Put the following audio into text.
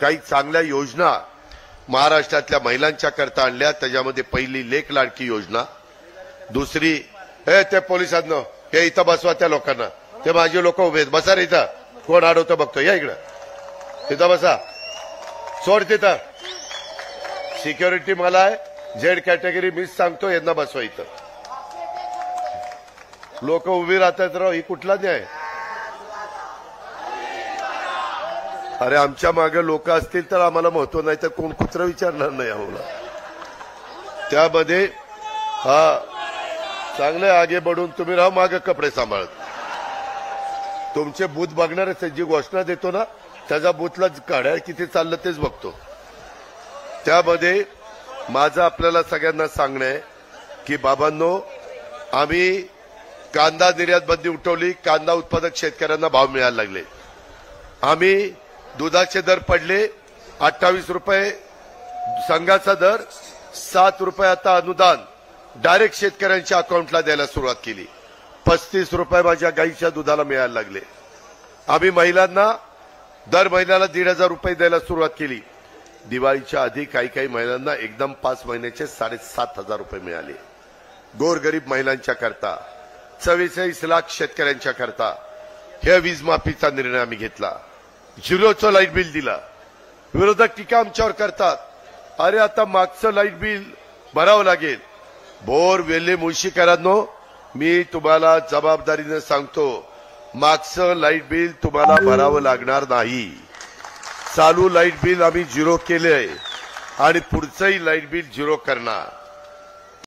काही चांगल्या योजना महाराष्ट्रातल्या महिलांच्या करता आणल्या। त्याच्यामध्ये पहिली लेक लाडकी योजना, दुसरी ते पोलिसांना हे इथं बसवा त्या लोकांना, ते माझे लोक उभे आहेत, बसा रे इथं, कोण अडवतं बघतो, या इकडं, तिथं बसा, सोड तिथं, सिक्युरिटी मला आहे, झेड कॅटेगरी मीच सांगतो, यांना बसवा इथं, लोक उभी राहतात राव, ही कुठला न्याय? अरे आमच्या मागे लोक असतील तर आम्हाला महत्व नाही तर कोण कुत्र विचारणार नाही आम्हाला। त्यामध्ये चांगले आगे बढून तुम्ही राहा, मागे कपडे सांभाळत, तुमचे बूथ बघणार जी घोषणा देतो ना त्याच्या बूथला काढ्या किती चाललं तेच बघतो। त्यामध्ये माझं आपल्याला सगळ्यांना सांगणं आहे की बाबांनो, आम्ही कांदा निर्यात बंदी उठवली, कांदा उत्पादक शेतकऱ्यांना भाव मिळायला लागले, आम्ही दुधाचे दर पडले 28 रुपये संघाचा दर, 7 रुपये आता अनुदान डायरेक्ट शेतकऱ्यांच्या अकाउंटला द्यायला सुरुवात केली, 35 रुपये माझ्या गाईच्या दुधाला मिळायला लागले, आम्ही महिलांना दर महिन्याला 1,500 रुपये द्यायला सुरुवात केली, दिवाळीच्या आधी काही महिलांना एकदम 5 महिन्याचे 7,500 रुपये मिळाले, गोरगरीब महिलांच्या करता 44 लाख शेतकऱ्यांच्या करता हे वीज माफीचा निर्णय आम्ही घेतला, झिरोचं लाईट बिल दिला। विरोधक टीका आमच्यावर करतात, अरे आता मागचं लाईट बिल भरावं लागेल, बोर वेल्हे मुळशीकरांनो, मी तुम्हाला जबाबदारीने सांगतो, मागचं लाईट बिल तुम्हाला भरावं लागणार नाही, चालू लाईट बिल आम्ही झिरो केलंय आणि पुढचंही लाईट बिल झिरो करणार।